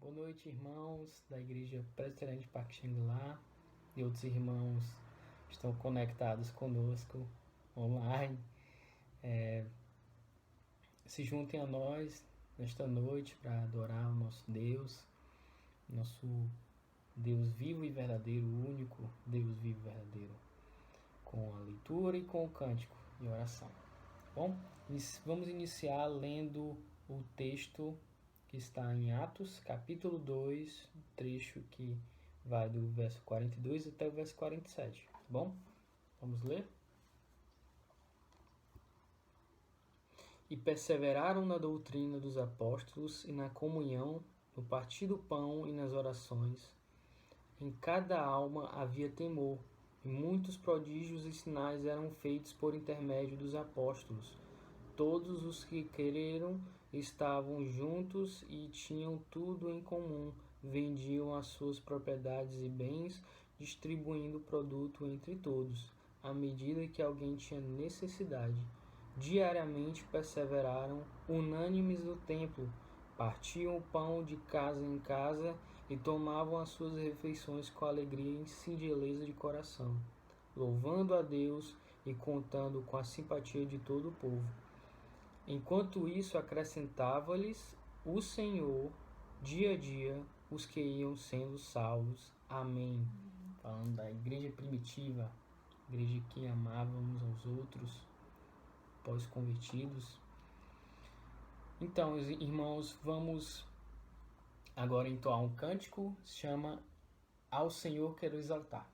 Boa noite, irmãos da Igreja Presbiteriana de Parque Xangri-Lá e outros irmãos que estão conectados conosco online. Se juntem a nós nesta noite para adorar o nosso Deus vivo e verdadeiro, único Deus vivo e verdadeiro, com a leitura e com o cântico e oração. Bom, vamos iniciar lendo o texto que está em Atos, capítulo 2, trecho que vai do verso 42 até o verso 47, tá bom? Vamos ler? E perseveraram na doutrina dos apóstolos e na comunhão, no partir do pão e nas orações. Em cada alma havia temor, e muitos prodígios e sinais eram feitos por intermédio dos apóstolos. Todos os que creram estavam juntos e tinham tudo em comum, vendiam as suas propriedades e bens, distribuindo o produto entre todos, à medida que alguém tinha necessidade. Diariamente perseveraram, unânimes no templo, partiam o pão de casa em casa e tomavam as suas refeições com alegria e singeleza de coração, louvando a Deus e contando com a simpatia de todo o povo. Enquanto isso, acrescentava-lhes o Senhor, dia a dia, os que iam sendo salvos. Amém. Falando da igreja primitiva, igreja que amava uns aos outros, pós-convertidos. Então, irmãos, vamos agora entoar um cântico, se chama Ao Senhor Quero Exaltar.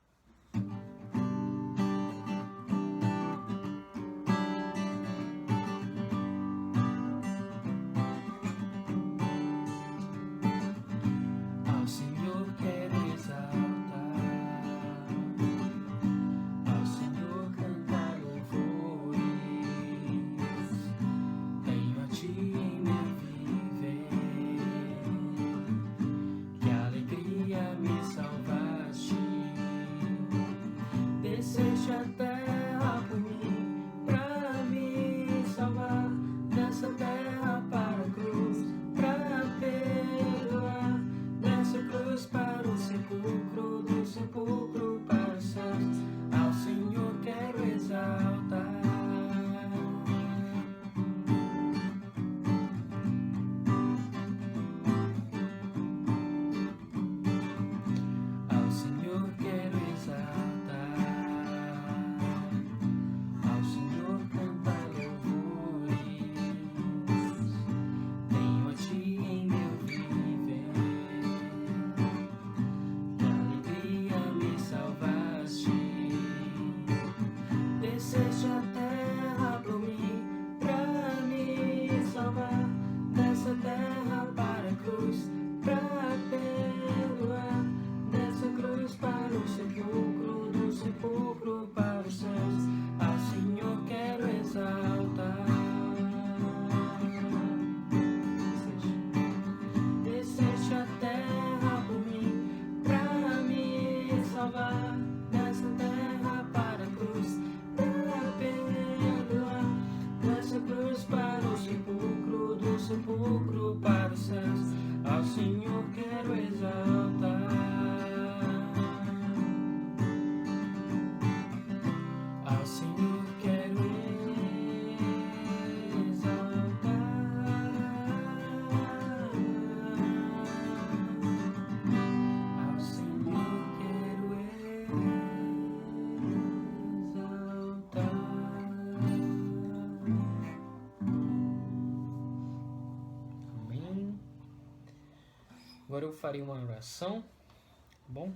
Agora eu farei uma oração, tá bom?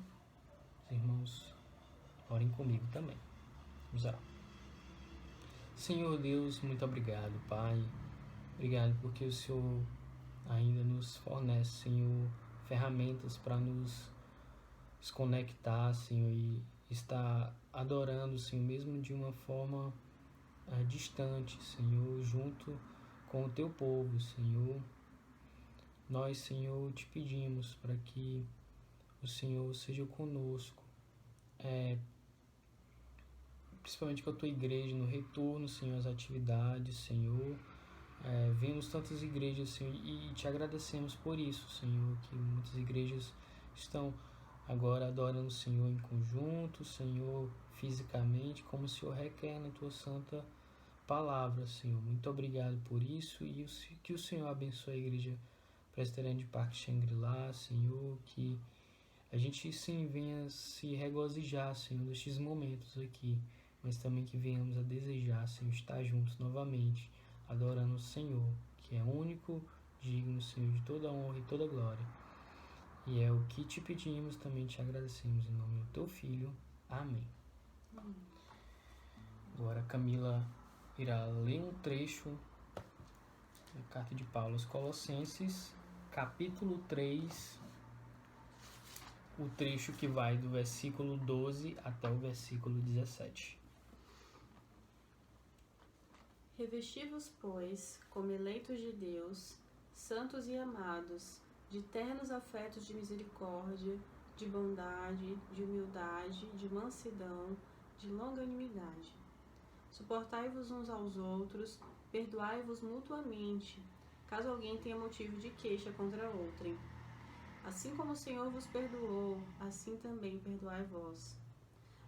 Os irmãos, orem comigo também. Vamos orar. Senhor Deus, muito obrigado, Pai. Obrigado porque o Senhor ainda nos fornece, Senhor, ferramentas para nos desconectar, Senhor, e estar adorando, Senhor, mesmo de uma forma distante, Senhor, junto com o Teu povo, Senhor. Nós, Senhor, te pedimos para que o Senhor seja conosco, principalmente com a Tua igreja, no retorno, Senhor, às atividades, Senhor, vemos tantas igrejas, Senhor, e te agradecemos por isso, Senhor, que muitas igrejas estão agora adorando o Senhor em conjunto, Senhor, fisicamente, como o Senhor requer na tua santa palavra, Senhor. Muito obrigado por isso e que o Senhor abençoe a igreja presbiteriana de Parque Xangri-Lá, Senhor, que a gente sim venha se regozijar, Senhor, destes momentos aqui, mas também que venhamos a desejar, Senhor, estar juntos novamente, adorando o Senhor, que é único, digno, Senhor, de toda honra e toda glória. E é o que te pedimos, também te agradecemos em nome do teu Filho. Amém. Agora Camila irá ler um trecho da carta de Paulo aos Colossenses, capítulo 3, o trecho que vai do versículo 12 até o versículo 17. Revesti-vos, pois, como eleitos de Deus, santos e amados, de ternos afetos de misericórdia, de bondade, de humildade, de mansidão, de longanimidade. Suportai-vos uns aos outros, perdoai-vos mutuamente, caso alguém tenha motivo de queixa contra outrem. Assim como o Senhor vos perdoou, assim também perdoai vós.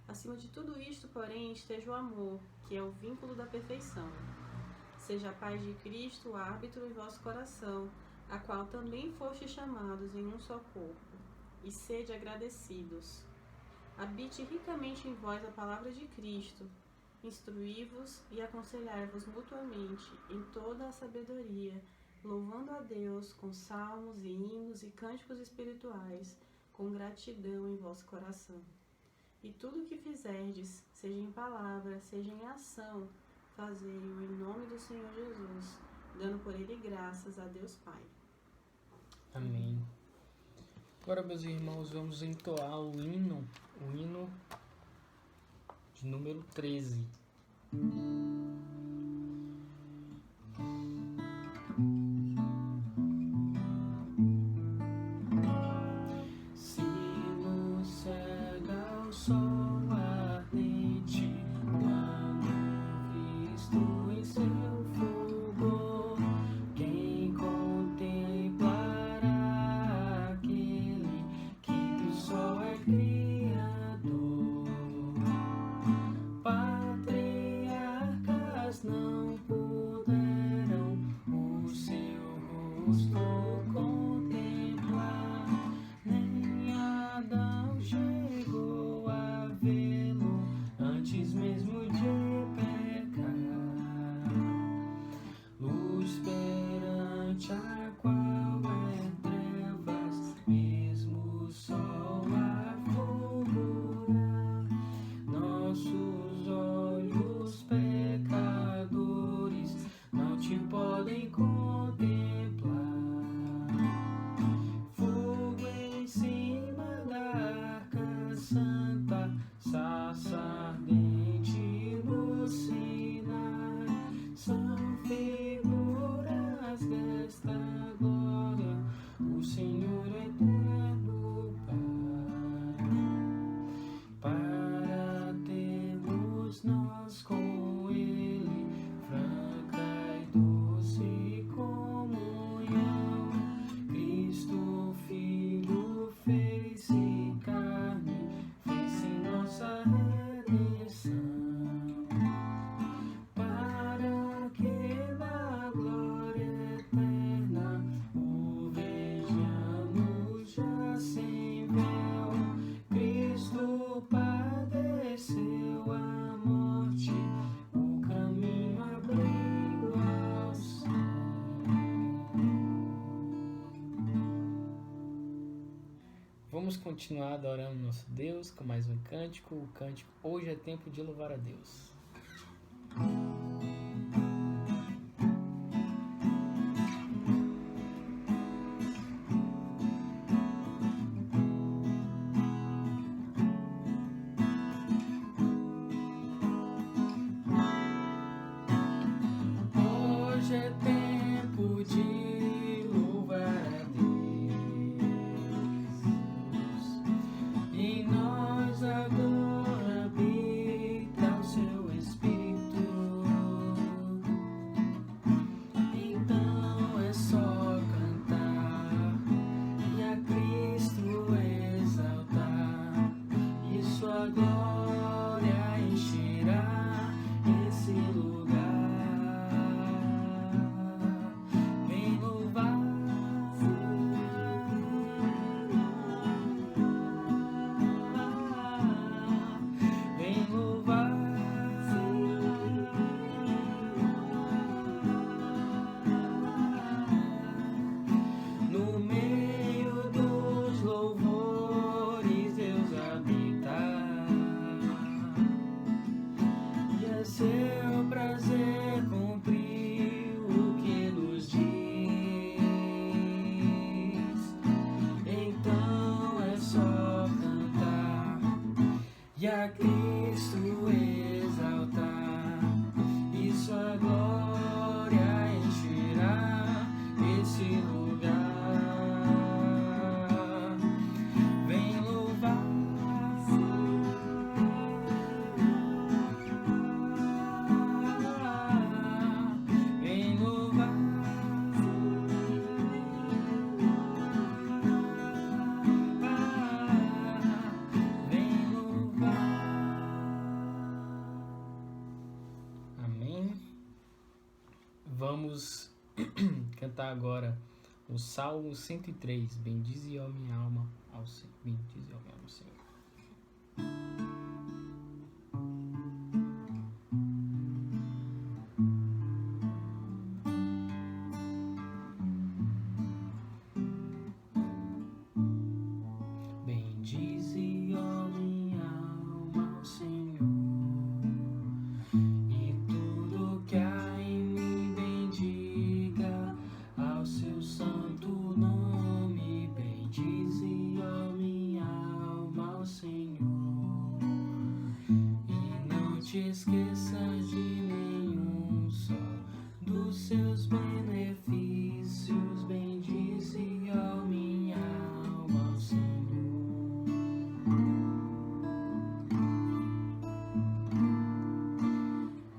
Acima de tudo isto, porém, esteja o amor, que é o vínculo da perfeição. Seja a paz de Cristo o árbitro em vosso coração, a qual também fostes chamados em um só corpo, e sede agradecidos. Habite ricamente em vós a palavra de Cristo, instruí-vos e aconselhai-vos mutuamente em toda a sabedoria, louvando a Deus com salmos e hinos e cânticos espirituais, com gratidão em vosso coração. E tudo o que fizerdes, seja em palavra, seja em ação, fazei-o em nome do Senhor Jesus, dando por ele graças a Deus Pai. Amém. Agora, meus irmãos, vamos entoar o hino de número 13. Vamos continuar adorando nosso Deus com mais um cântico. O cântico Hoje é Tempo de Louvar a Deus. Hoje é tempo de louvar a Deus, em nós agora habita o seu Espírito. a Cristo exaltar, e sua glória encherá esse lugar. Vem louvar, vem louvar, vem louvar. Amém. Vamos cantar agora o Salmo 103. Bendize, ó minha alma, ao Senhor. Bendize, ó minha alma, ao Senhor. Bendize, ó minha alma, ao Senhor, e tudo que há em mim bendiga ao seu santo nome. Bendize, ó minha alma, ao Senhor, e não te esqueças de nenhum só dos seus benefícios. Bendize, ó minha alma, ao Senhor.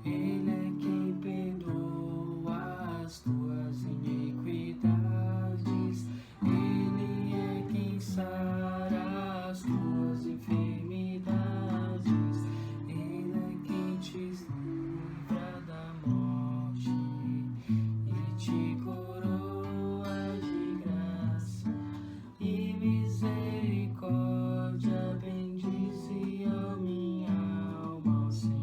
Ele é quem perdoa as tuas iniquidades, Ele é quem sara as tuas enfermidades, Ele é quem te livra da morte e te coroa de graça e misericórdia. Bendize, ó minha alma, ao Senhor.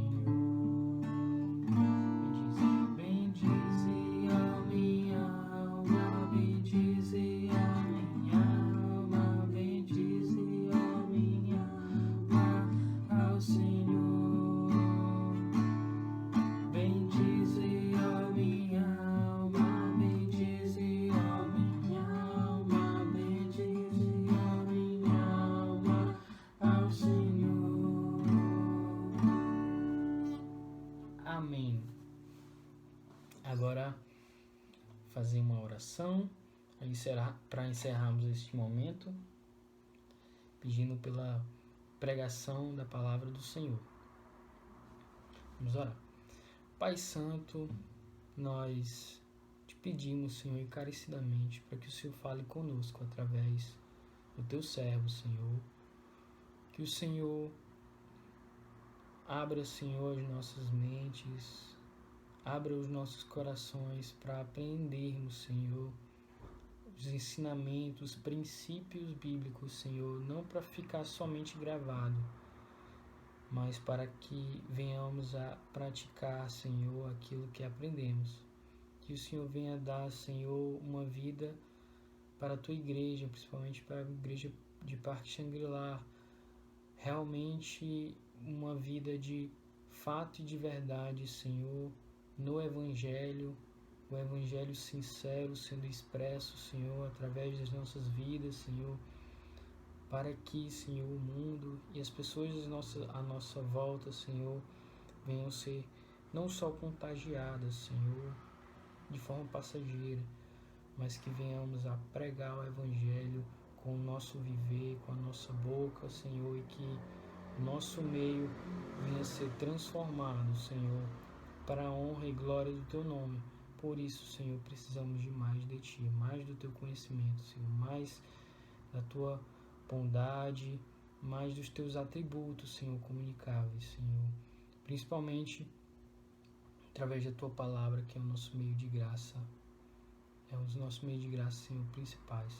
Bendize, ó minha alma, bendize, ó minha alma, bendize, ó minha alma, ao Senhor. Bendize, ó minha alma, bendize, ó minha alma, bendize, ó minha alma, ao Senhor. Amém. Agora, fazer uma oração para encerrarmos este momento, pedindo pela pregação da palavra do Senhor. Vamos orar. Pai Santo, nós te pedimos, Senhor, encarecidamente, para que o Senhor fale conosco através do teu servo, Senhor. Que o Senhor abra, Senhor, as nossas mentes, abra os nossos corações para aprendermos, Senhor, os ensinamentos, princípios bíblicos, Senhor, não para ficar somente gravado, mas para que venhamos a praticar, Senhor, aquilo que aprendemos. Que o Senhor venha dar, Senhor, uma vida para a tua igreja, principalmente para a igreja de Parque Xangri-Lá, realmente uma vida de fato e de verdade, Senhor, no Evangelho, o Evangelho sincero sendo expresso, Senhor, através das nossas vidas, Senhor, para que, Senhor, o mundo e as pessoas à nossa volta, Senhor, venham ser não só contagiadas, Senhor, de forma passageira, mas que venhamos a pregar o Evangelho com o nosso viver, com a nossa boca, Senhor, e que o nosso meio venha a ser transformado, Senhor, para a honra e glória do Teu nome. Por isso, Senhor, precisamos de mais de Ti, mais do Teu conhecimento, Senhor, mais da Tua bondade, mais dos Teus atributos, Senhor, comunicáveis, Senhor, principalmente através da Tua palavra, que é o nosso meio de graça, é os nossos meios de graça, Senhor, principais.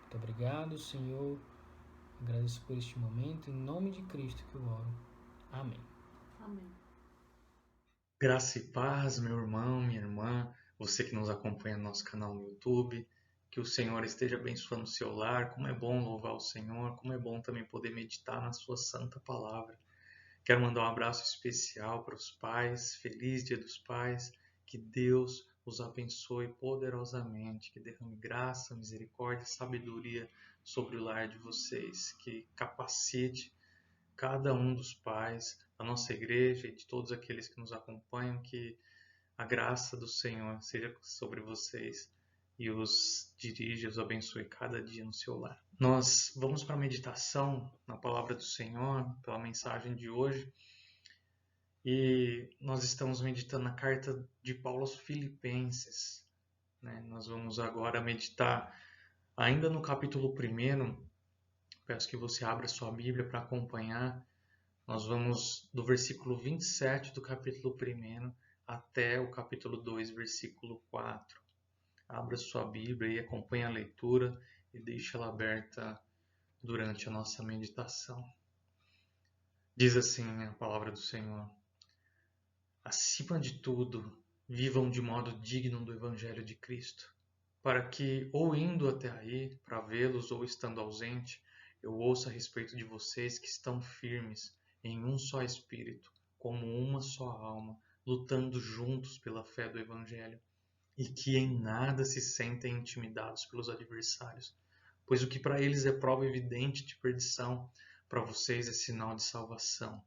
Muito obrigado, Senhor, agradeço por este momento, em nome de Cristo que eu oro. Amém. Amém. Graça e paz, meu irmão, minha irmã, você que nos acompanha no nosso canal no YouTube, que o Senhor esteja abençoando o seu lar. Como é bom louvar o Senhor, como é bom também poder meditar na sua santa palavra. Quero mandar um abraço especial para os pais, feliz Dia dos Pais, que Deus os abençoe poderosamente, que derrame graça, misericórdia e sabedoria sobre o lar de vocês, que capacite cada um dos pais da nossa igreja e de todos aqueles que nos acompanham, que a graça do Senhor seja sobre vocês e os dirija, os abençoe cada dia no seu lar. Nós vamos para a meditação na palavra do Senhor, pela mensagem de hoje, e nós estamos meditando na carta de Paulo aos Filipenses, né? Nós vamos agora meditar ainda no capítulo 1. Peço que você abra sua Bíblia para acompanhar. Nós vamos do versículo 27 do capítulo 1 até o capítulo 2, versículo 4. Abra sua Bíblia e acompanhe a leitura e deixe ela aberta durante a nossa meditação. Diz assim a palavra do Senhor: acima de tudo, vivam de modo digno do Evangelho de Cristo, para que, ou indo até aí para vê-los, ou estando ausente, eu ouça a respeito de vocês que estão firmes em um só espírito, como uma só alma, lutando juntos pela fé do Evangelho, e que em nada se sentem intimidados pelos adversários, pois o que para eles é prova evidente de perdição, para vocês é sinal de salvação.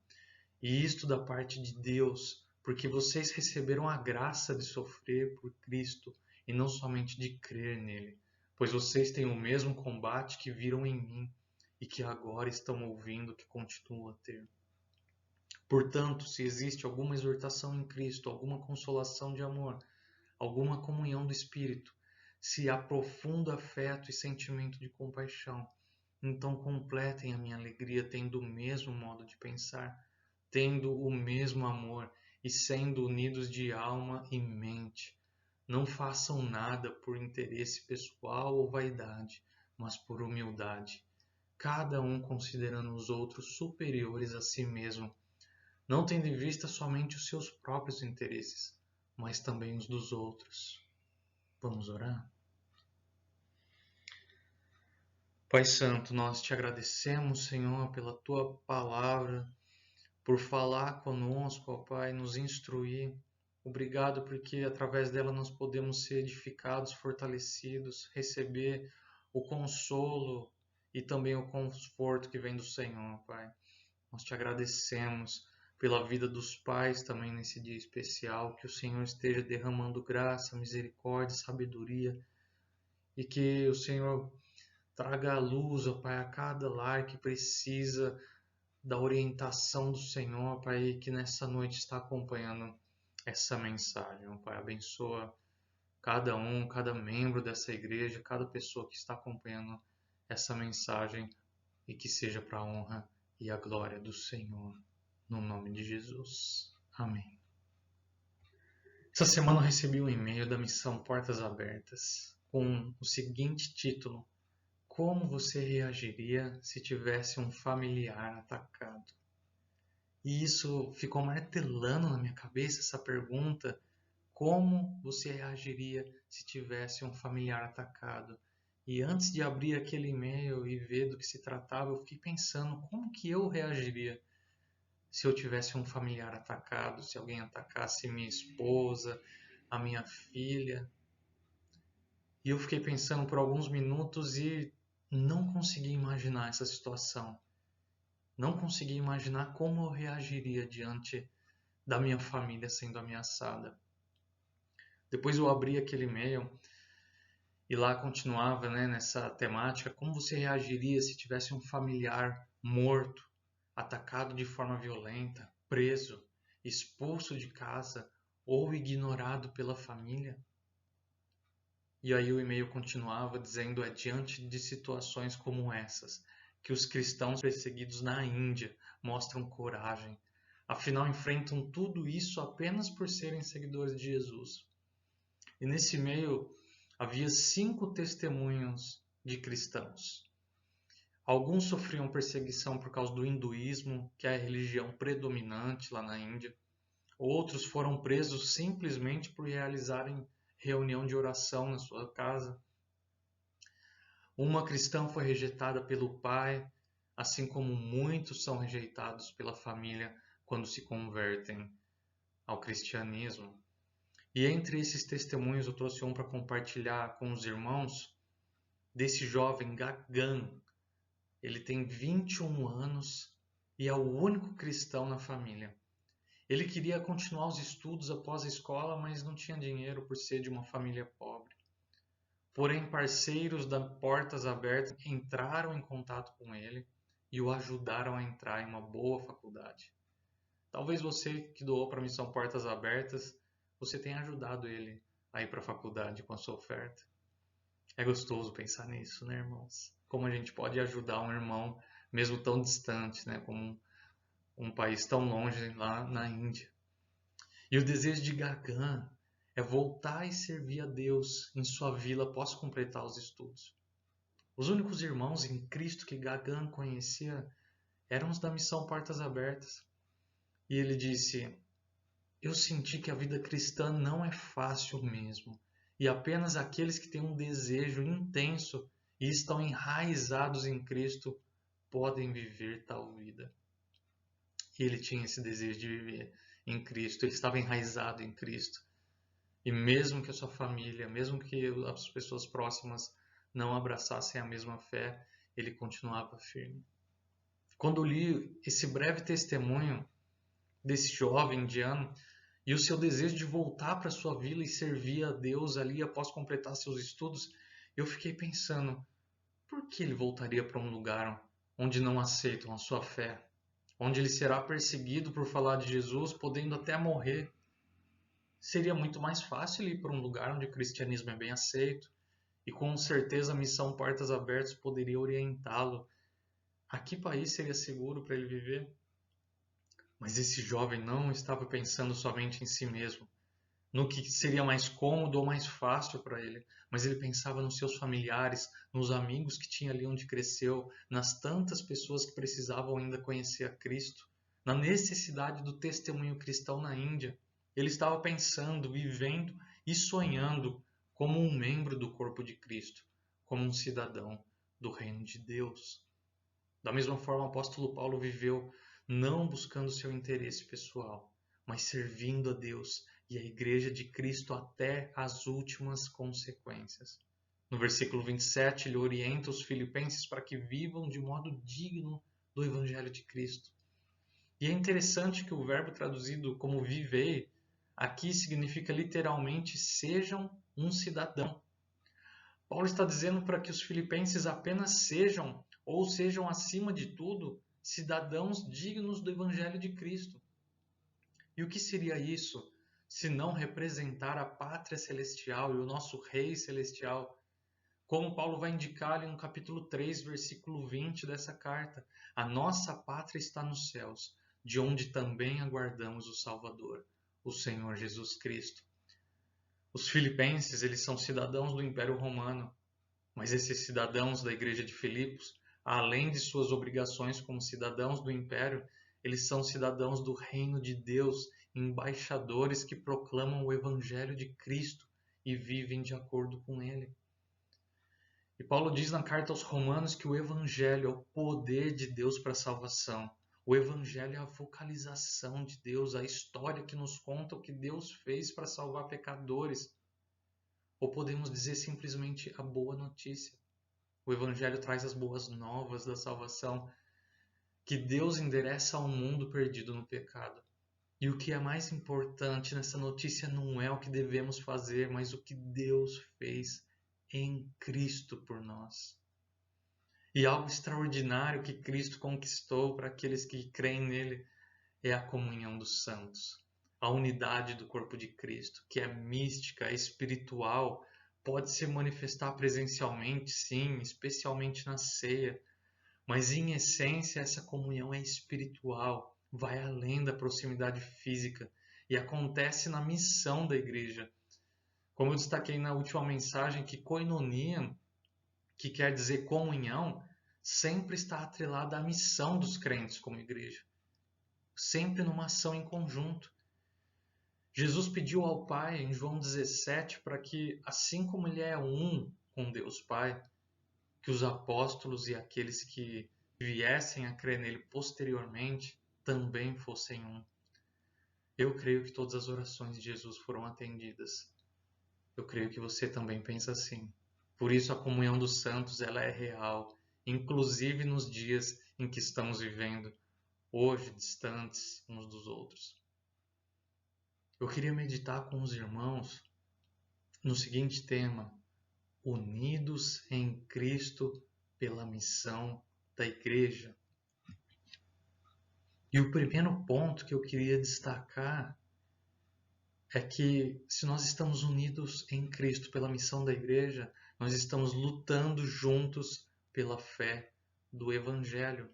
E isto da parte de Deus, porque vocês receberam a graça de sofrer por Cristo, e não somente de crer nele, pois vocês têm o mesmo combate que viram em mim, e que agora estão ouvindo que continuo a ter. Portanto, se existe alguma exortação em Cristo, alguma consolação de amor, alguma comunhão do Espírito, se há profundo afeto e sentimento de compaixão, então completem a minha alegria tendo o mesmo modo de pensar, tendo o mesmo amor e sendo unidos de alma e mente. Não façam nada por interesse pessoal ou vaidade, mas por humildade, cada um considerando os outros superiores a si mesmo, não tendo em vista somente os seus próprios interesses, mas também os dos outros. Vamos orar? Pai Santo, nós te agradecemos, Senhor, pela tua palavra, por falar conosco, ó Pai, nos instruir. Obrigado porque através dela nós podemos ser edificados, fortalecidos, receber o consolo e também o conforto que vem do Senhor, Pai. Nós te agradecemos pela vida dos pais também nesse dia especial, que o Senhor esteja derramando graça, misericórdia, sabedoria e que o Senhor traga a luz, ó Pai, a cada lar que precisa da orientação do Senhor, Pai, que nessa noite está acompanhando essa mensagem. Ó Pai, abençoa cada um, cada membro dessa igreja, cada pessoa que está acompanhando essa mensagem e que seja para a honra e a glória do Senhor, no nome de Jesus. Amém. Essa semana eu recebi um e-mail da missão Portas Abertas com o seguinte título: como você reagiria se tivesse um familiar atacado? E isso ficou martelando na minha cabeça, essa pergunta: como você reagiria se tivesse um familiar atacado? E antes de abrir aquele e-mail e ver do que se tratava, eu fiquei pensando como que eu reagiria se eu tivesse um familiar atacado, se alguém atacasse minha esposa, a minha filha. E eu fiquei pensando por alguns minutos e não consegui imaginar essa situação. Não consegui imaginar como eu reagiria diante da minha família sendo ameaçada. Depois eu abri aquele e-mail e lá continuava, nessa temática: como você reagiria se tivesse um familiar morto, atacado de forma violenta, preso, expulso de casa ou ignorado pela família? E aí o e-mail continuava dizendo: é diante de situações como essas que os cristãos perseguidos na Índia mostram coragem. Afinal, enfrentam tudo isso apenas por serem seguidores de Jesus. E nesse e-mail havia 5 testemunhos de cristãos. Alguns sofriam perseguição por causa do hinduísmo, que é a religião predominante lá na Índia. Outros foram presos simplesmente por realizarem reunião de oração na sua casa. Uma cristã foi rejeitada pelo pai, assim como muitos são rejeitados pela família quando se convertem ao cristianismo. E entre esses testemunhos eu trouxe um para compartilhar com os irmãos, desse jovem Gagan. Ele tem 21 anos e é o único cristão na família. Ele queria continuar os estudos após a escola, mas não tinha dinheiro por ser de uma família pobre. Porém, parceiros da Portas Abertas entraram em contato com ele e o ajudaram a entrar em uma boa faculdade. Talvez você que doou para a Missão Portas Abertas, você tenha ajudado ele a ir para a faculdade com a sua oferta. É gostoso pensar nisso, né, irmãos? Como a gente pode ajudar um irmão, mesmo tão distante, né, como um país tão longe lá na Índia. E o desejo de Gagan é voltar e servir a Deus em sua vila após completar os estudos. Os únicos irmãos em Cristo que Gagan conhecia eram os da Missão Portas Abertas. E ele disse: eu senti que a vida cristã não é fácil mesmo, e apenas aqueles que têm um desejo intenso e estão enraizados em Cristo podem viver tal vida. E ele tinha esse desejo de viver em Cristo, ele estava enraizado em Cristo. E mesmo que a sua família, mesmo que as pessoas próximas não abraçassem a mesma fé, ele continuava firme. Quando eu li esse breve testemunho desse jovem indiano e o seu desejo de voltar para sua vila e servir a Deus ali após completar seus estudos, eu fiquei pensando, por que ele voltaria para um lugar onde não aceitam a sua fé? Onde ele será perseguido por falar de Jesus, podendo até morrer? Seria muito mais fácil ir para um lugar onde o cristianismo é bem aceito e com certeza a Missão Portas Abertas poderia orientá-lo a que país seria seguro para ele viver. Mas esse jovem não estava pensando somente em si mesmo, no que seria mais cômodo ou mais fácil para ele, mas ele pensava nos seus familiares, nos amigos que tinha ali onde cresceu, nas tantas pessoas que precisavam ainda conhecer a Cristo, na necessidade do testemunho cristão na Índia. Ele estava pensando, vivendo e sonhando como um membro do corpo de Cristo, como um cidadão do reino de Deus. Da mesma forma, o apóstolo Paulo viveu não buscando seu interesse pessoal, mas servindo a Deus e a Igreja de Cristo até as últimas consequências. No versículo 27, ele orienta os filipenses para que vivam de modo digno do Evangelho de Cristo. E é interessante que o verbo traduzido como vivei aqui significa literalmente sejam um cidadão. Paulo está dizendo para que os filipenses apenas sejam, ou sejam acima de tudo, cidadãos dignos do Evangelho de Cristo. E o que seria isso, se não representar a pátria celestial e o nosso Rei celestial? Como Paulo vai indicar ali no capítulo 3, versículo 20 dessa carta, a nossa pátria está nos céus, de onde também aguardamos o Salvador, o Senhor Jesus Cristo. Os filipenses, eles são cidadãos do Império Romano, mas esses cidadãos da igreja de Filipos, além de suas obrigações como cidadãos do Império, eles são cidadãos do reino de Deus, embaixadores que proclamam o Evangelho de Cristo e vivem de acordo com ele. E Paulo diz na carta aos Romanos que o Evangelho é o poder de Deus para a salvação. O Evangelho é a vocalização de Deus, a história que nos conta o que Deus fez para salvar pecadores. Ou podemos dizer simplesmente a boa notícia. O Evangelho traz as boas novas da salvação, que Deus endereça ao mundo perdido no pecado. E o que é mais importante nessa notícia não é o que devemos fazer, mas o que Deus fez em Cristo por nós. E algo extraordinário que Cristo conquistou para aqueles que creem nele é a comunhão dos santos, a unidade do corpo de Cristo, que é mística, é espiritual, pode se manifestar presencialmente, sim, especialmente na ceia, mas em essência essa comunhão é espiritual, vai além da proximidade física e acontece na missão da igreja. Como eu destaquei na última mensagem, que koinonia, que quer dizer comunhão, sempre está atrelada à missão dos crentes como igreja, sempre numa ação em conjunto. Jesus pediu ao Pai, em João 17, para que, assim como ele é um com Deus Pai, que os apóstolos e aqueles que viessem a crer nele posteriormente também fossem um. Eu creio que todas as orações de Jesus foram atendidas. Eu creio que você também pensa assim. Por isso a comunhão dos santos ela é real, inclusive nos dias em que estamos vivendo, hoje distantes uns dos outros. Eu queria meditar com os irmãos no seguinte tema: unidos em Cristo pela missão da igreja. E o primeiro ponto que eu queria destacar é que se nós estamos unidos em Cristo pela missão da igreja, nós estamos lutando juntos pela fé do Evangelho.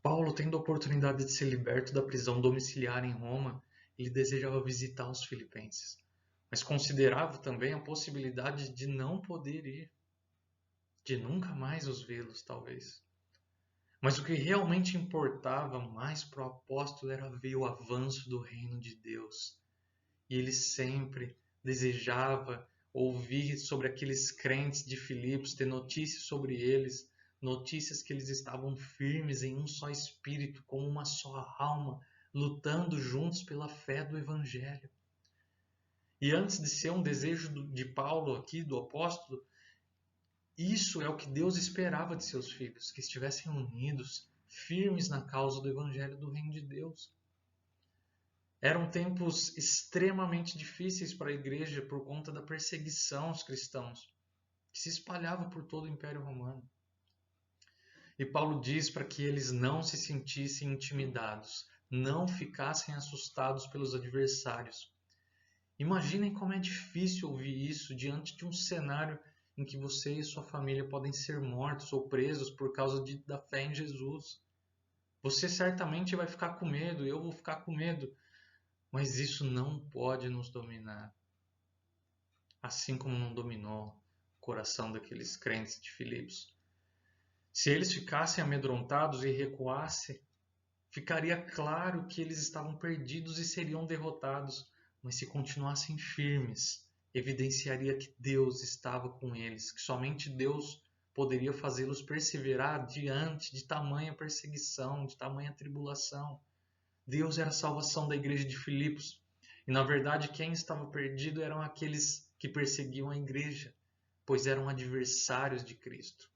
Paulo, tendo a oportunidade de ser liberto da prisão domiciliar em Roma, ele desejava visitar os filipenses, mas considerava também a possibilidade de não poder ir, de nunca mais os vê-los, talvez. Mas o que realmente importava mais para o apóstolo era ver o avanço do reino de Deus. E ele sempre desejava ouvir sobre aqueles crentes de Filipos, ter notícias sobre eles, notícias que eles estavam firmes em um só espírito, como uma só alma, lutando juntos pela fé do Evangelho. E antes de ser um desejo de Paulo aqui, do apóstolo, isso é o que Deus esperava de seus filhos, que estivessem unidos, firmes na causa do Evangelho do Reino de Deus. Eram tempos extremamente difíceis para a igreja por conta da perseguição aos cristãos, que se espalhava por todo o Império Romano. E Paulo diz para que eles não se sentissem intimidados, não ficassem assustados pelos adversários. Imaginem como é difícil ouvir isso diante de um cenário em que você e sua família podem ser mortos ou presos por causa da fé em Jesus. Você certamente vai ficar com medo, eu vou ficar com medo, mas isso não pode nos dominar. Assim como não dominou o coração daqueles crentes de Filipos. Se eles ficassem amedrontados e recuassem, ficaria claro que eles estavam perdidos e seriam derrotados, mas se continuassem firmes, evidenciaria que Deus estava com eles, que somente Deus poderia fazê-los perseverar diante de tamanha perseguição, de tamanha tribulação. Deus era a salvação da igreja de Filipos, e na verdade quem estava perdido eram aqueles que perseguiam a igreja, pois eram adversários de Cristo.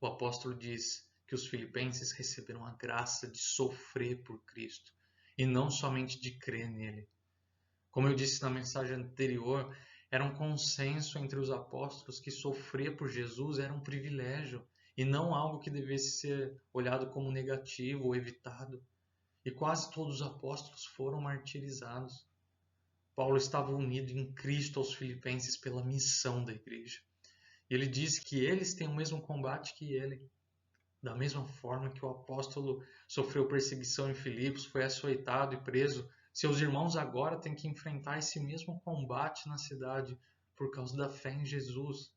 O apóstolo diz que os filipenses receberam a graça de sofrer por Cristo, e não somente de crer nele. Como eu disse na mensagem anterior, era um consenso entre os apóstolos que sofrer por Jesus era um privilégio e não algo que devesse ser olhado como negativo ou evitado. E quase todos os apóstolos foram martirizados. Paulo estava unido em Cristo aos filipenses pela missão da igreja. Ele diz que eles têm o mesmo combate que ele. Da mesma forma que o apóstolo sofreu perseguição em Filipos, foi açoitado e preso, seus irmãos agora têm que enfrentar esse mesmo combate na cidade por causa da fé em Jesus.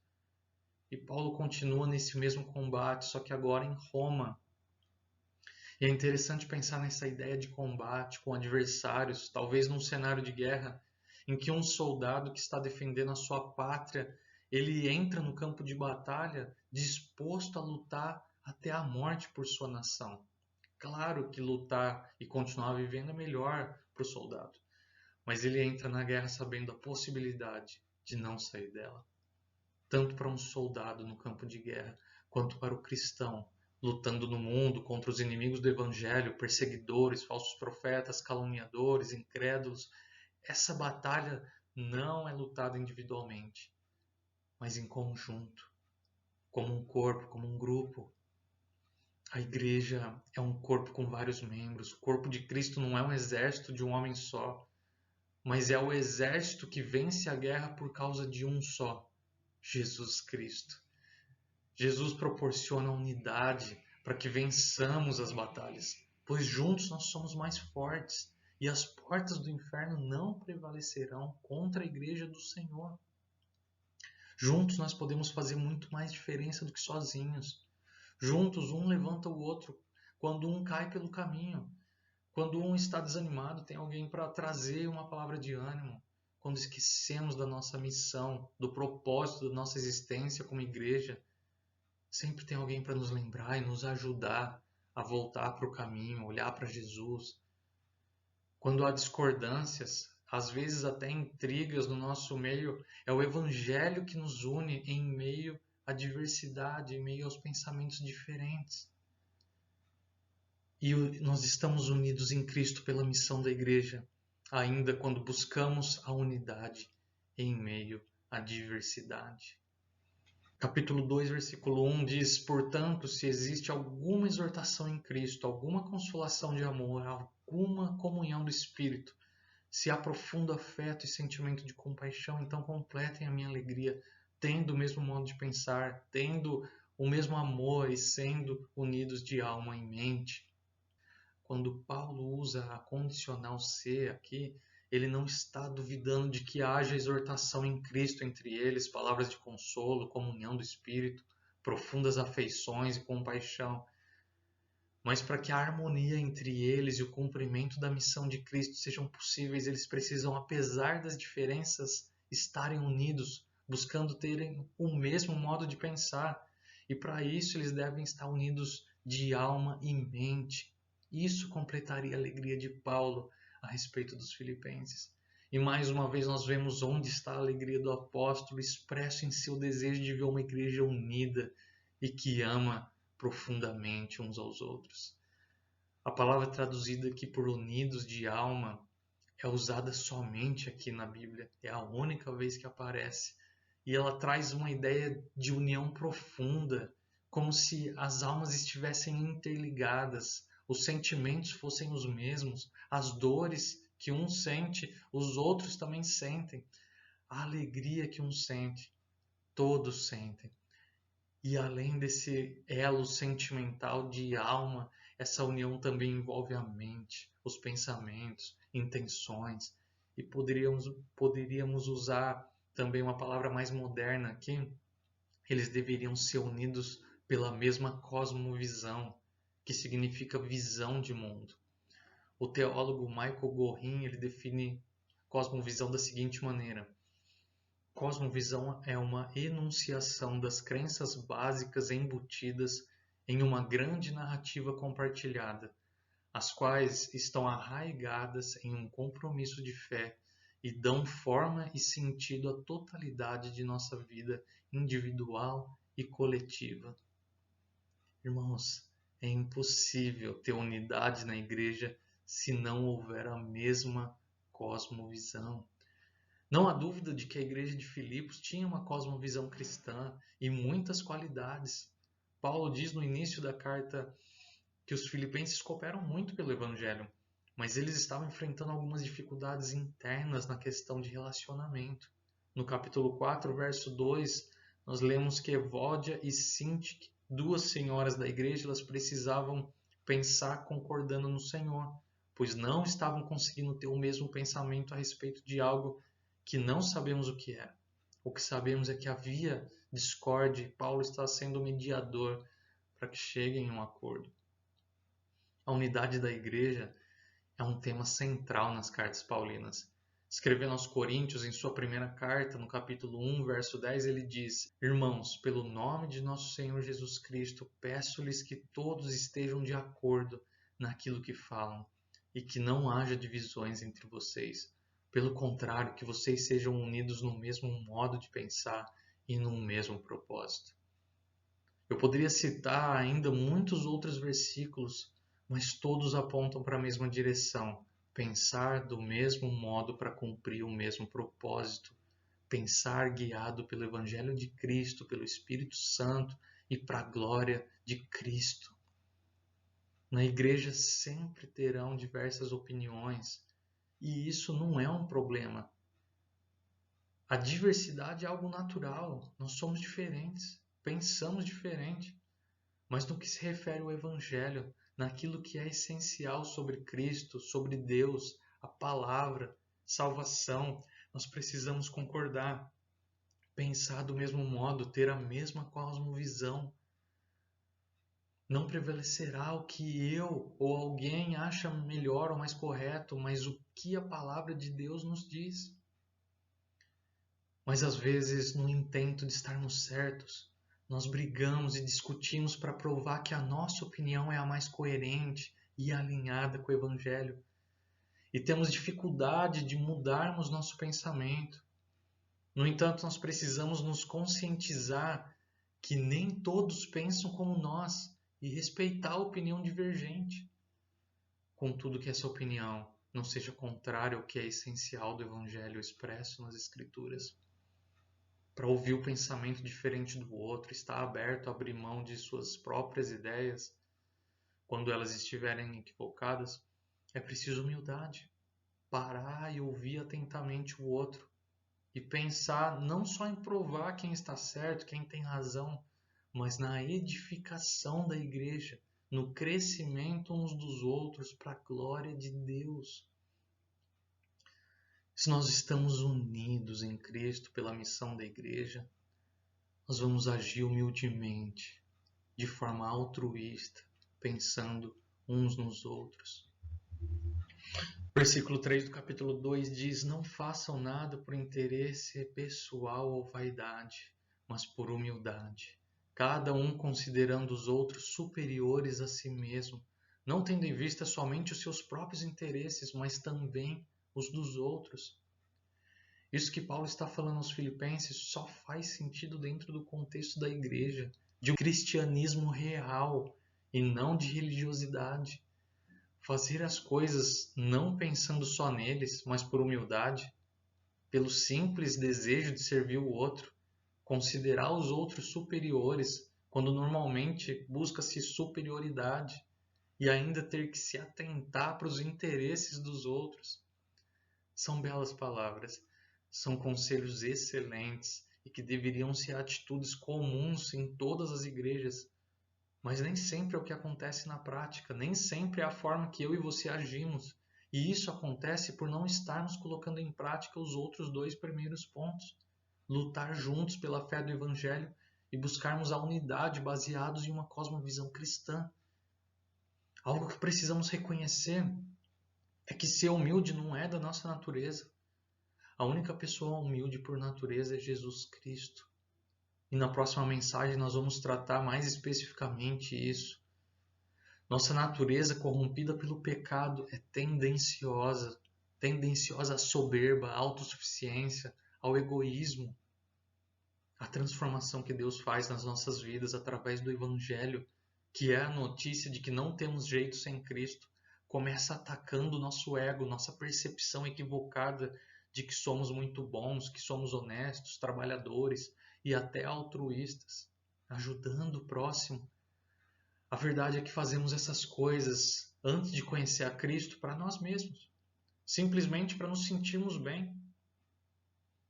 E Paulo continua nesse mesmo combate, só que agora em Roma. E é interessante pensar nessa ideia de combate com adversários, talvez num cenário de guerra, em que um soldado que está defendendo a sua pátria, ele entra no campo de batalha disposto a lutar até a morte por sua nação. Claro que lutar e continuar vivendo é melhor para o soldado, mas ele entra na guerra sabendo a possibilidade de não sair dela. Tanto para um soldado no campo de guerra, quanto para o cristão, lutando no mundo contra os inimigos do evangelho, perseguidores, falsos profetas, caluniadores, incrédulos. Essa batalha não é lutada individualmente, mas em conjunto, como um corpo, como um grupo. A igreja é um corpo com vários membros. O corpo de Cristo não é um exército de um homem só, mas é o exército que vence a guerra por causa de um só, Jesus Cristo. Jesus proporciona unidade para que vençamos as batalhas, pois juntos nós somos mais fortes e as portas do inferno não prevalecerão contra a igreja do Senhor. Juntos nós podemos fazer muito mais diferença do que sozinhos. Juntos um levanta o outro quando um cai pelo caminho. Quando um está desanimado, tem alguém para trazer uma palavra de ânimo. Quando esquecemos da nossa missão, do propósito da nossa existência como igreja, sempre tem alguém para nos lembrar e nos ajudar a voltar para o caminho, olhar para Jesus. Quando há discordâncias, às vezes até intrigas no nosso meio, é o Evangelho que nos une em meio à diversidade, em meio aos pensamentos diferentes. E nós estamos unidos em Cristo pela missão da igreja, ainda quando buscamos a unidade em meio à diversidade. Capítulo 2, versículo 1 diz: portanto, se existe alguma exortação em Cristo, alguma consolação de amor, alguma comunhão do Espírito, se há profundo afeto e sentimento de compaixão, então completem a minha alegria, tendo o mesmo modo de pensar, tendo o mesmo amor e sendo unidos de alma e mente. Quando Paulo usa a condicional se aqui, ele não está duvidando de que haja exortação em Cristo entre eles, palavras de consolo, comunhão do Espírito, profundas afeições e compaixão. Mas para que a harmonia entre eles e o cumprimento da missão de Cristo sejam possíveis, eles precisam, apesar das diferenças, estarem unidos, buscando terem o mesmo modo de pensar. E para isso eles devem estar unidos de alma e mente. Isso completaria a alegria de Paulo a respeito dos filipenses. E mais uma vez nós vemos onde está a alegria do apóstolo expresso em seu desejo de ver uma igreja unida e que ama profundamente uns aos outros. A palavra traduzida aqui por unidos de alma é usada somente aqui na Bíblia. É a única vez que aparece. E ela traz uma ideia de união profunda, como se as almas estivessem interligadas, os sentimentos fossem os mesmos, as dores que um sente, os outros também sentem. A alegria que um sente, todos sentem. E além desse elo sentimental de alma, essa união também envolve a mente, os pensamentos, intenções. E poderíamos usar também uma palavra mais moderna aqui. Eles deveriam ser unidos pela mesma cosmovisão, que significa visão de mundo. O teólogo Michael Gorin, ele define cosmovisão da seguinte maneira: cosmovisão é uma enunciação das crenças básicas embutidas em uma grande narrativa compartilhada, as quais estão arraigadas em um compromisso de fé e dão forma e sentido à totalidade de nossa vida individual e coletiva. Irmãos, é impossível ter unidade na igreja se não houver a mesma cosmovisão. Não há dúvida de que a igreja de Filipos tinha uma cosmovisão cristã e muitas qualidades. Paulo diz no início da carta que os filipenses cooperam muito pelo evangelho, mas eles estavam enfrentando algumas dificuldades internas na questão de relacionamento. No capítulo 4, verso 2, nós lemos que Evódia e Sintique, duas senhoras da igreja, elas precisavam pensar concordando no Senhor, pois não estavam conseguindo ter o mesmo pensamento a respeito de algo que não sabemos o que é. O que sabemos é que havia discórdia e Paulo está sendo mediador para que cheguem em um acordo. A unidade da igreja é um tema central nas cartas paulinas. Escrevendo aos Coríntios, em sua primeira carta, no capítulo 1, verso 10, ele diz: irmãos, pelo nome de nosso Senhor Jesus Cristo, peço-lhes que todos estejam de acordo naquilo que falam e que não haja divisões entre vocês. Pelo contrário, que vocês sejam unidos no mesmo modo de pensar e no mesmo propósito. Eu poderia citar ainda muitos outros versículos, mas todos apontam para a mesma direção. Pensar do mesmo modo para cumprir o mesmo propósito. Pensar guiado pelo Evangelho de Cristo, pelo Espírito Santo e para a glória de Cristo. Na igreja sempre terão diversas opiniões e isso não é um problema. A diversidade é algo natural, nós somos diferentes, pensamos diferente, mas no que se refere ao Evangelho, naquilo que é essencial sobre Cristo, sobre Deus, a palavra, salvação, nós precisamos concordar, pensar do mesmo modo, ter a mesma cosmovisão. Não prevalecerá o que eu ou alguém acha melhor ou mais correto, mas o que a palavra de Deus nos diz. Mas às vezes, no intento de estarmos certos, nós brigamos e discutimos para provar que a nossa opinião é a mais coerente e alinhada com o Evangelho. E temos dificuldade de mudarmos nosso pensamento. No entanto, nós precisamos nos conscientizar que nem todos pensam como nós e respeitar a opinião divergente. contudo que essa opinião não seja contrária ao que é essencial do Evangelho expresso nas Escrituras. Para ouvir o pensamento diferente do outro, estar aberto a abrir mão de suas próprias ideias, quando elas estiverem equivocadas, é preciso humildade. Parar e ouvir atentamente o outro e pensar não só em provar quem está certo, quem tem razão, mas na edificação da igreja, no crescimento uns dos outros para a glória de Deus. Se nós estamos unidos em Cristo pela missão da igreja, nós vamos agir humildemente, de forma altruísta, pensando uns nos outros. Versículo 3 do capítulo 2 diz: não façam nada por interesse pessoal ou vaidade, mas por humildade, cada um considerando os outros superiores a si mesmo, não tendo em vista somente os seus próprios interesses, mas também os dos outros. Isso que Paulo está falando aos Filipenses só faz sentido dentro do contexto da igreja, de um cristianismo real e não de religiosidade. Fazer as coisas não pensando só neles, mas por humildade, pelo simples desejo de servir o outro, considerar os outros superiores, quando normalmente busca-se superioridade, e ainda ter que se atentar para os interesses dos outros. São belas palavras, são conselhos excelentes e que deveriam ser atitudes comuns em todas as igrejas. Mas nem sempre é o que acontece na prática, nem sempre é a forma que eu e você agimos. E isso acontece por não estarmos colocando em prática os outros dois primeiros pontos. Lutar juntos pela fé do Evangelho e buscarmos a unidade baseados em uma cosmovisão cristã. Algo que precisamos reconhecer é que ser humilde não é da nossa natureza. A única pessoa humilde por natureza é Jesus Cristo. E na próxima mensagem nós vamos tratar mais especificamente isso. Nossa natureza corrompida pelo pecado é tendenciosa à soberba, à autossuficiência, ao egoísmo. A transformação que Deus faz nas nossas vidas através do Evangelho, que é a notícia de que não temos jeito sem Cristo, começa atacando o nosso ego, nossa percepção equivocada de que somos muito bons, que somos honestos, trabalhadores e até altruístas, ajudando o próximo. A verdade é que fazemos essas coisas antes de conhecer a Cristo para nós mesmos, simplesmente para nos sentirmos bem.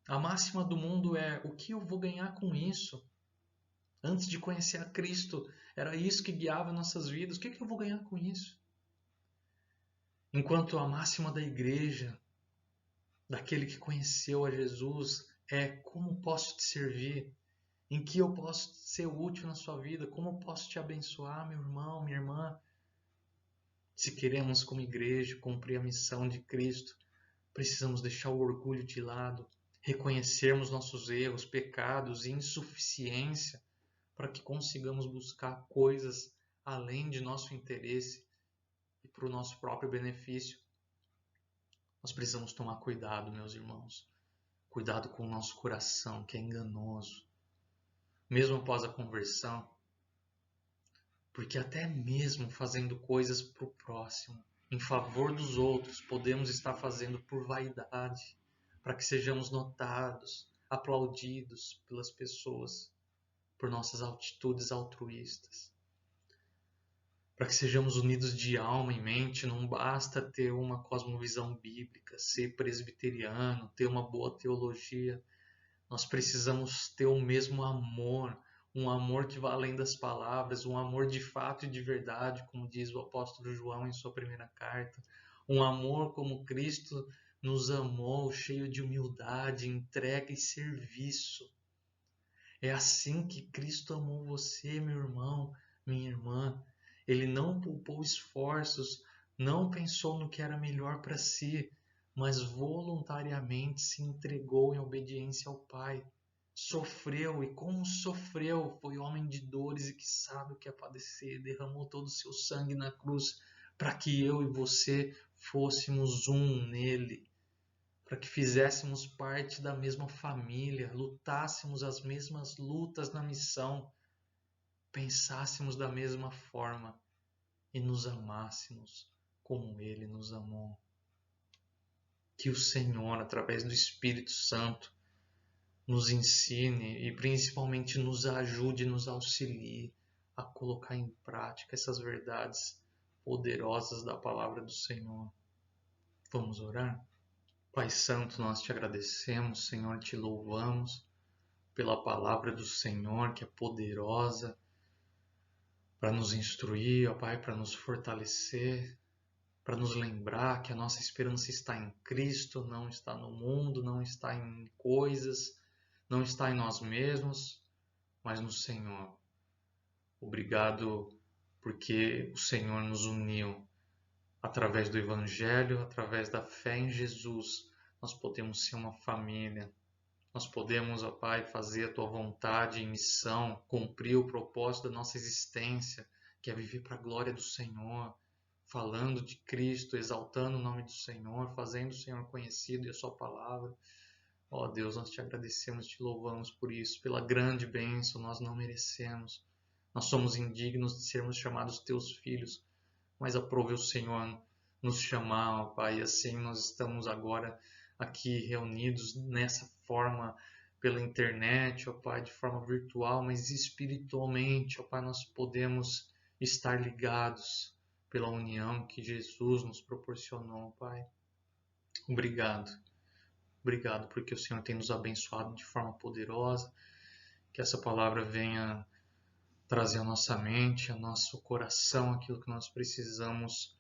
A máxima do mundo é: o que eu vou ganhar com isso? Antes de conhecer a Cristo, era isso que guiava nossas vidas. O que eu vou ganhar com isso? Enquanto a máxima da igreja, daquele que conheceu a Jesus, é: como posso te servir? Em que eu posso ser útil na sua vida? Como eu posso te abençoar, meu irmão, minha irmã? Se queremos, como igreja, cumprir a missão de Cristo, precisamos deixar o orgulho de lado, reconhecermos nossos erros, pecados e insuficiência para que consigamos buscar coisas além de nosso interesse e para o nosso próprio benefício. Nós precisamos tomar cuidado, meus irmãos. Cuidado com o nosso coração, que é enganoso. Mesmo após a conversão, porque até mesmo fazendo coisas para o próximo, em favor dos outros, podemos estar fazendo por vaidade, para que sejamos notados, aplaudidos pelas pessoas, por nossas atitudes altruístas. Para que sejamos unidos de alma e mente, não basta ter uma cosmovisão bíblica, ser presbiteriano, ter uma boa teologia. Nós precisamos ter o mesmo amor, um amor que vai além das palavras, um amor de fato e de verdade, como diz o apóstolo João em sua primeira carta. Um amor como Cristo nos amou, cheio de humildade, entrega e serviço. É assim que Cristo amou você, meu irmão, minha irmã. Ele não poupou esforços, não pensou no que era melhor para si, mas voluntariamente se entregou em obediência ao Pai. Sofreu, e como sofreu, foi homem de dores e que sabe o que é padecer, derramou todo o seu sangue na cruz para que eu e você fôssemos um nele, para que fizéssemos parte da mesma família, lutássemos as mesmas lutas na missão, pensássemos da mesma forma e nos amássemos como Ele nos amou. Que o Senhor, através do Espírito Santo, nos ensine e principalmente nos ajude, nos auxilie a colocar em prática essas verdades poderosas da palavra do Senhor. Vamos orar? Pai Santo, nós te agradecemos, Senhor, te louvamos pela palavra do Senhor, que é poderosa para nos instruir, ó Pai, para nos fortalecer, para nos lembrar que a nossa esperança está em Cristo, não está no mundo, não está em coisas, não está em nós mesmos, mas no Senhor. Obrigado porque o Senhor nos uniu através do Evangelho, através da fé em Jesus. Nós podemos ser uma família. Nós podemos, ó Pai, fazer a Tua vontade em missão, cumprir o propósito da nossa existência, que é viver para a glória do Senhor, falando de Cristo, exaltando o nome do Senhor, fazendo o Senhor conhecido e a Sua palavra. Ó Deus, nós te agradecemos, te louvamos por isso, pela grande bênção, nós não merecemos. Nós somos indignos de sermos chamados Teus filhos, mas aprove o Senhor nos chamar, ó Pai, e assim nós estamos agora aqui reunidos nessa forma pela internet, ó Pai, de forma virtual, mas espiritualmente, ó Pai, nós podemos estar ligados pela união que Jesus nos proporcionou, Pai. Obrigado. Obrigado porque o Senhor tem nos abençoado de forma poderosa, que essa palavra venha trazer à nossa mente, ao nosso coração, aquilo que nós precisamos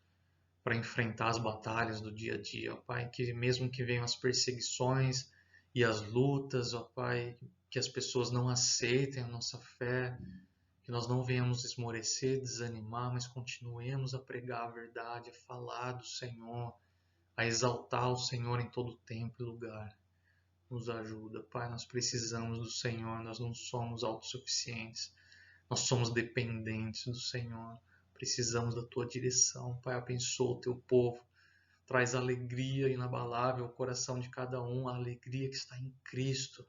para enfrentar as batalhas do dia a dia, ó Pai, que mesmo que venham as perseguições e as lutas, ó Pai, que as pessoas não aceitem a nossa fé, que nós não venhamos esmorecer, desanimar, mas continuemos a pregar a verdade, a falar do Senhor, a exaltar o Senhor em todo tempo e lugar. Nos ajuda, Pai, nós precisamos do Senhor, nós não somos autossuficientes, nós somos dependentes do Senhor. Precisamos da Tua direção. Pai, abençoa o Teu povo. Traz alegria inabalável ao coração de cada um, a alegria que está em Cristo.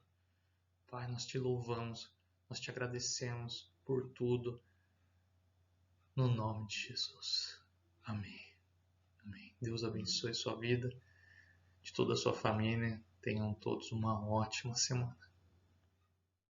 Pai, nós Te louvamos, nós Te agradecemos por tudo. No nome de Jesus. Amém. Amém. Deus abençoe a sua vida, de toda a sua família. Tenham todos uma ótima semana.